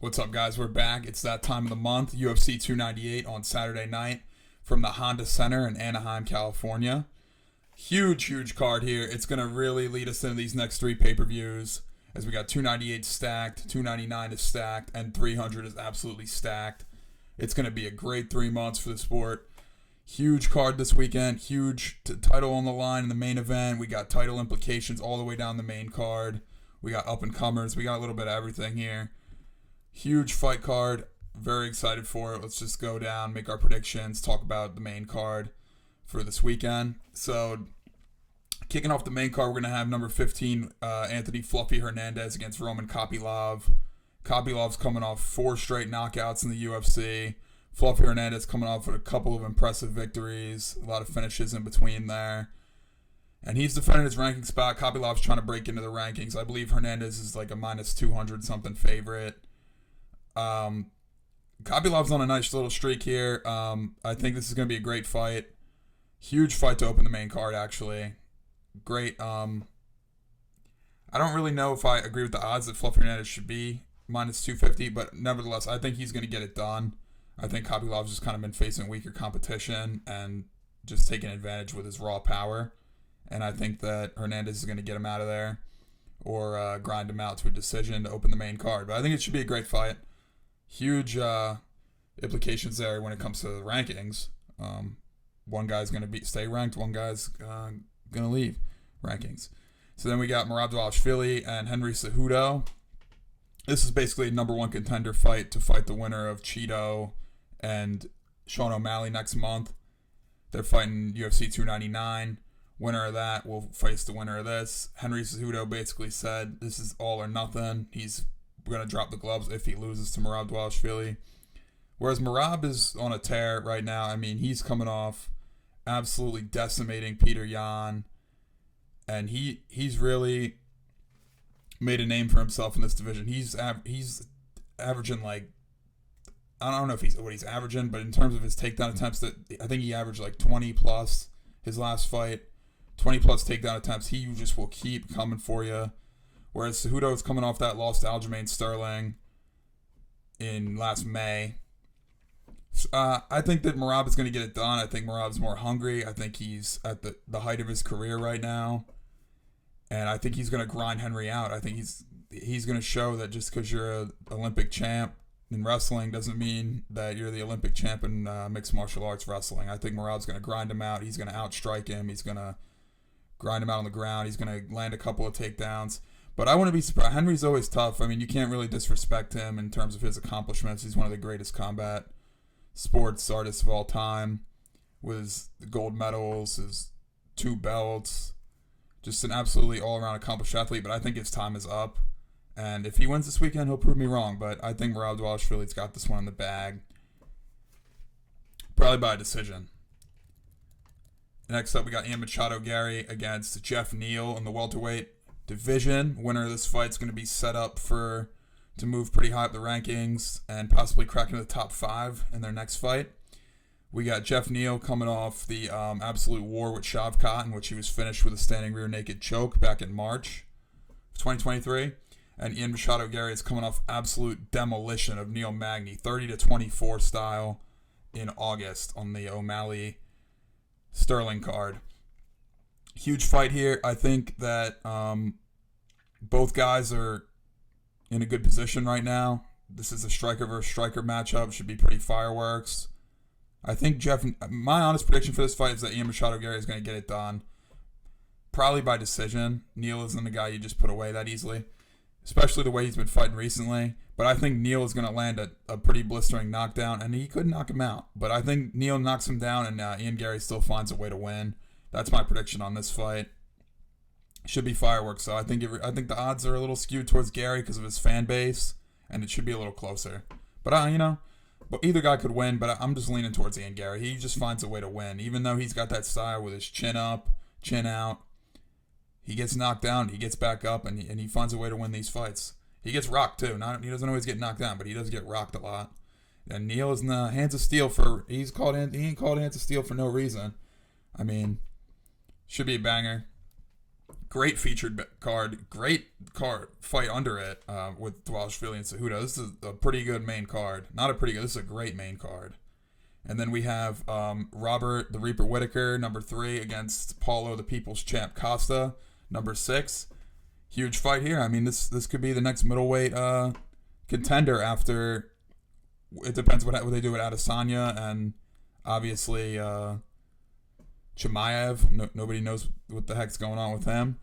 What's up, guys? We're back. It's that time of the month, UFC 298 on Saturday night from the Honda Center in Anaheim, California. Huge card here. It's going to really lead us into these next three pay-per-views as we got 298 stacked, 299 is stacked, and 300 is absolutely stacked. It's going to be a great 3 months for the sport. Huge card this weekend. Huge title on the line in the main event. We got title implications all the way down the main card. We got up-and-comers. We got a little bit of everything here. Huge fight card. Very excited for it. Let's just go down, make our predictions, talk about the main card for this weekend. So, kicking off the main card, we're going to have number 15, Anthony Fluffy Hernandez against Roman Kopylov. Kopylov's coming off 4 straight knockouts in the UFC. Fluffy Hernandez coming off with a couple of impressive victories, a lot of finishes in between there. And he's defending his ranking spot. Kopylov's trying to break into the rankings. I believe Hernandez is like a minus 200 something favorite. Kopylov's on a nice little streak here. I think this is going to be a great fight. Huge fight to open the main card, actually. Great. I don't really know if I agree with the odds that Fluffy Hernandez should be minus 250, but nevertheless, I think he's going to get it done. I think Kopylov's just kind of been facing weaker competition and just taking advantage with his raw power. And I think that Hernandez is going to get him out of there or grind him out to a decision to open the main card. But I think it should be a great fight. Huge implications there when it comes to the rankings. One guy's going to stay ranked, one guy's going to leave rankings. So then we got Merab and Henry Cejudo. This is basically a number one contender fight to fight the winner of Cheeto and Sean O'Malley next month. They're fighting UFC 299. Winner of that will face the winner of this. Henry Cejudo basically said this is all or nothing. He's going to drop the gloves if he loses to Merab. Whereas Merab is on a tear right now. I mean, he's coming off absolutely decimating Peter Yan. And he's really made a name for himself in this division. He's averaging like, I don't know if he's averaging, but in terms of his takedown attempts, I think he averaged like 20 plus his last fight. 20 plus takedown attempts. He just will keep coming for you. Whereas Cejudo is coming off that loss to Aljamain Sterling in last May. I think that Merab is going to get it done. I think Merab's more hungry. I think he's at the height of his career right now. And I think he's going to grind Henry out. I think he's going to show that just because you're an Olympic champ in wrestling doesn't mean that you're the Olympic champ in mixed martial arts wrestling. I think Merab's going to grind him out. He's going to outstrike him. He's going to grind him out on the ground. He's going to land a couple of takedowns. But I wouldn't be surprised. Henry's always tough. I mean, you can't really disrespect him in terms of his accomplishments. He's one of the greatest combat sports artists of all time with his gold medals, his 2 belts. Just an absolutely all-around accomplished athlete. But I think his time is up. And if he wins this weekend, he'll prove me wrong. But I think Merab got this one in the bag. Probably by a decision. Next up, we got Ian Machado Gary against Jeff Neal in the welterweight division. Winner of this fight is going to be set up to move pretty high up the rankings and possibly crack into the top 5 in their next fight. We got Jeff Neal coming off the absolute war with Shavkat, in which he was finished with a standing rear naked choke back in March of 2023. And Ian Machado Gary is coming off absolute demolition of Neil Magny, 30-24 style in August on the O'Malley Sterling card. Huge fight here. I think that both guys are in a good position right now. This is a striker versus striker matchup. Should be pretty fireworks. I think my honest prediction for this fight is that Ian Machado Gary is going to get it done. Probably by decision. Neal isn't the guy you just put away that easily, especially the way he's been fighting recently. But I think Neal is going to land a pretty blistering knockdown, and he could knock him out. But I think Neal knocks him down, and Ian Gary still finds a way to win. That's my prediction on this fight. Should be fireworks, so I think the odds are a little skewed towards Gary because of his fan base, and it should be a little closer. But but either guy could win. But I'm just leaning towards Ian Gary. He just finds a way to win, even though he's got that style with his chin up, chin out. He gets knocked down, he gets back up, and he finds a way to win these fights. He gets rocked too. He doesn't always get knocked down, but he does get rocked a lot. And Neal is in the hands of steel he ain't called hands of steel for no reason. I mean, should be a banger. Great featured card. Great card fight under it with Dvalishvili and Cejudo. This is a pretty good main card. Not a pretty good. This is a great main card. And then we have Robert the Reaper Whittaker, number 3, against Paulo the People's Champ Costa, number 6. Huge fight here. I mean, this could be the next middleweight contender after. It depends what they do with Adesanya and obviously Chimaev. Nobody knows what the heck's going on with him.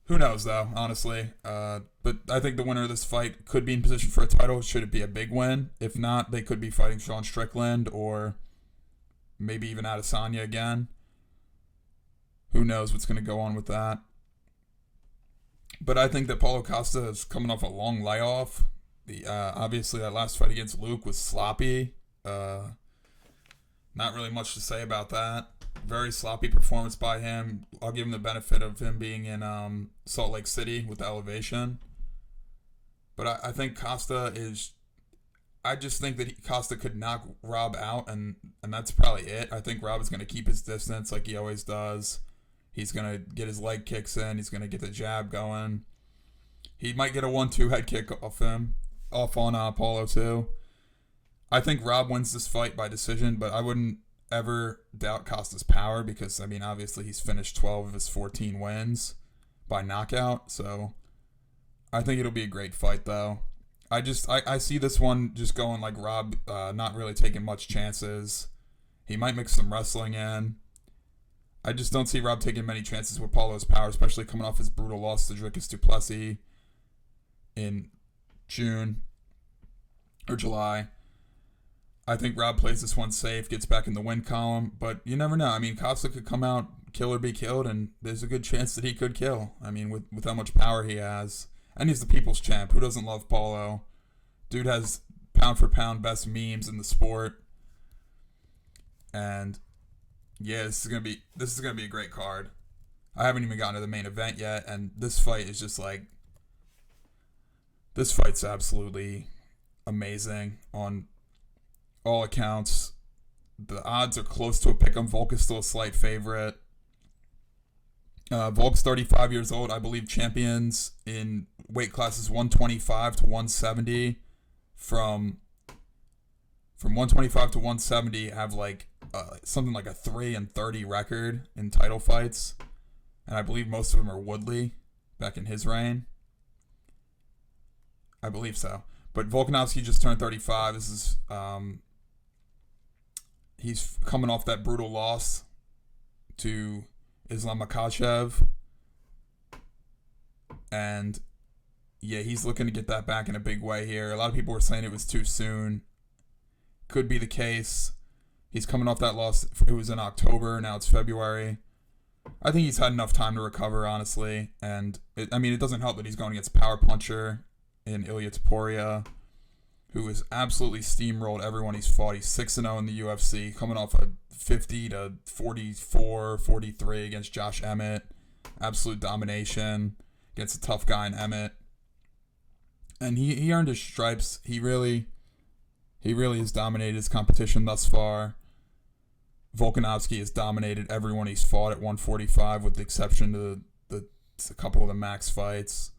Who knows, though, honestly. But I think the winner of this fight could be in position for a title. Should it be a big win? If not, they could be fighting Sean Strickland or maybe even Adesanya again. Who knows what's going to go on with that. But I think that Paulo Costa is coming off a long layoff. Obviously, that last fight against Luke was sloppy. Not really much to say about that. Very sloppy performance by him. I'll give him the benefit of him being in Salt Lake City with the elevation. But I think Costa is... I just think that Costa could knock Rob out, and that's probably it. I think Rob is going to keep his distance like he always does. He's going to get his leg kicks in. He's going to get the jab going. He might get a 1-2 head kick off on Paulo too. I think Rob wins this fight by decision, but I wouldn't ever doubt Costa's power because, I mean, obviously he's finished 12 of his 14 wins by knockout. So I think it'll be a great fight, though. I see this one just going like Rob, not really taking much chances. He might mix some wrestling in. I just don't see Rob taking many chances with Paulo's power, especially coming off his brutal loss to Dricus du Plessis in June or July. I think Rob plays this one safe, gets back in the win column, but you never know. I mean, Costa could come out, kill or be killed, and there's a good chance that he could kill. I mean, with how much power he has. And he's the people's champ. Who doesn't love Paulo? Dude has pound for pound best memes in the sport. And yeah, this is gonna be a great card. I haven't even gotten to the main event yet, and this fight is just like, this fight's absolutely amazing on all accounts. The odds are close to a pick'em. Volk is still a slight favorite. Volk's 35 years old. I believe champions in weight classes 125 to 170 from 125 to 170 have like something like a 3-30 record in title fights, and I believe most of them are Woodley back in his reign. I believe so. But Volkanovski just turned 35. This is he's coming off that brutal loss to Islam Makhachev. And yeah, he's looking to get that back in a big way here. A lot of people were saying it was too soon. Could be the case. He's coming off that loss. It was in October. Now it's February. I think he's had enough time to recover, honestly. And it doesn't help that he's going against a power puncher in Illia Topuria, who has absolutely steamrolled everyone he's fought. He's 6-0 in the UFC, coming off a 50 to 44, 43 against Josh Emmett. Absolute domination against a tough guy in Emmett. And he earned his stripes. He really has dominated his competition thus far. Volkanovski has dominated everyone he's fought at 145, with the exception to a couple of the max fights.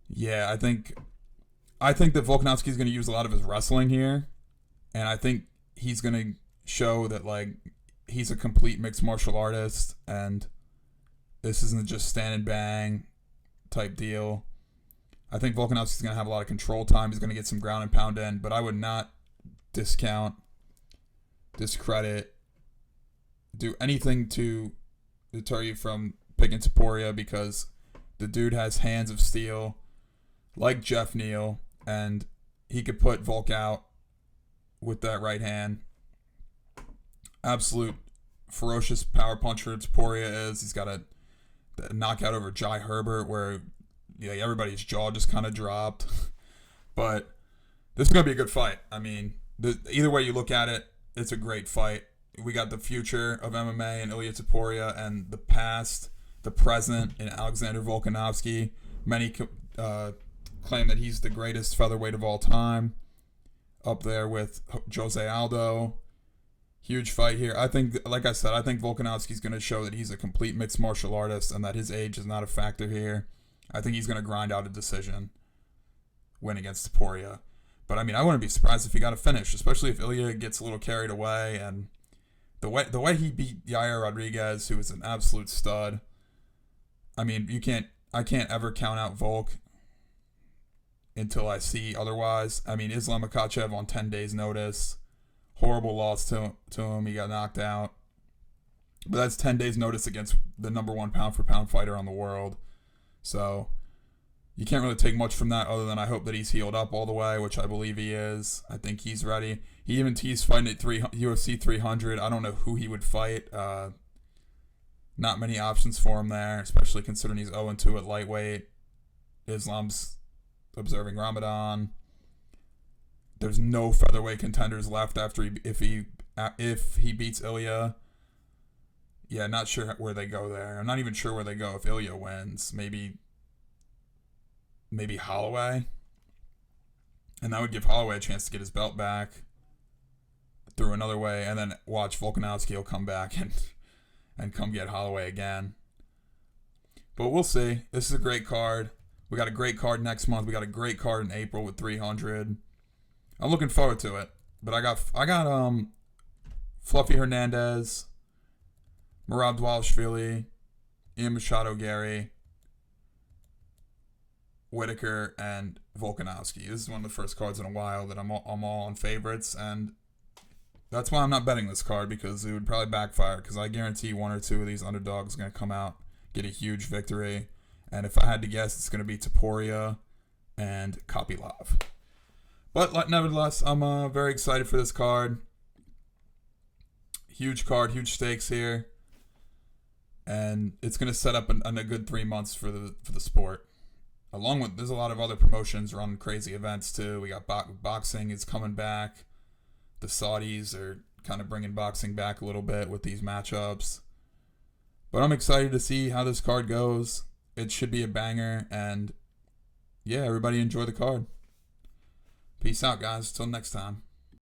Yeah, I think that Volkanovski is going to use a lot of his wrestling here, and I think he's going to show that like he's a complete mixed martial artist, and this isn't just stand and bang type deal. I think Volkanovski's going to have a lot of control time. He's going to get some ground and pound in, but I would not discredit, do anything to deter you from picking Topuria, because the dude has hands of steel like Jeff Neal, and he could put Volk out with that right hand. Absolute ferocious power puncher Topuria is. He's got a knockout over Jai Herbert where everybody's jaw just kind of dropped. But this is going to be a good fight. I mean, either way you look at it, it's a great fight. We got the future of MMA in Illia Topuria, and the past, the present in Alexander Volkanovski. Many claim that he's the greatest featherweight of all time, up there with Jose Aldo. Huge fight here. I think, like I said, I think Volkanovski's going to show that he's a complete mixed martial artist and that his age is not a factor here. I think he's going to grind out a decision, win against Topuria. But I mean, I wouldn't be surprised if he got a finish, especially if Illia gets a little carried away. And the way he beat Yair Rodriguez, who is an absolute stud. I mean, I can't ever count out Volk until I see otherwise. I mean, Islam Makhachev on 10 days' notice. Horrible loss to him. He got knocked out. But that's 10 days' notice against the number one pound-for-pound fighter on the world. So you can't really take much from that other than I hope that he's healed up all the way, which I believe he is. I think he's ready. He even teased fighting at UFC 300. I don't know who he would fight. Not many options for him there, especially considering he's 0-2 at lightweight. Islam's observing Ramadan. There's no featherweight contenders left if he beats Illia. Yeah, not sure where they go there. I'm not even sure where they go if Illia wins. Maybe Holloway. And that would give Holloway a chance to get his belt back through another way. And then watch Volkanovski will come back and come get Holloway again. But we'll see. This is a great card. We got a great card next month. We got a great card in April with 300. I'm looking forward to it. But I got Fluffy Hernandez, Merab Dvalishvili, Ian Machado Gary, Whitaker, and Volkanovski. This is one of the first cards in a while that I'm all on favorites, and that's why I'm not betting this card, because it would probably backfire, because I guarantee one or two of these underdogs are going to come out, get a huge victory, and if I had to guess, it's going to be Topuria and Kopylov. But nevertheless, I'm very excited for this card. Huge card, huge stakes here. And it's going to set up a good 3 months for the sport. Along with, there's a lot of other promotions running crazy events too. We got boxing is coming back. The Saudis are kind of bringing boxing back a little bit with these matchups. But I'm excited to see how this card goes. It should be a banger. And yeah, everybody enjoy the card. Peace out, guys. Till next time.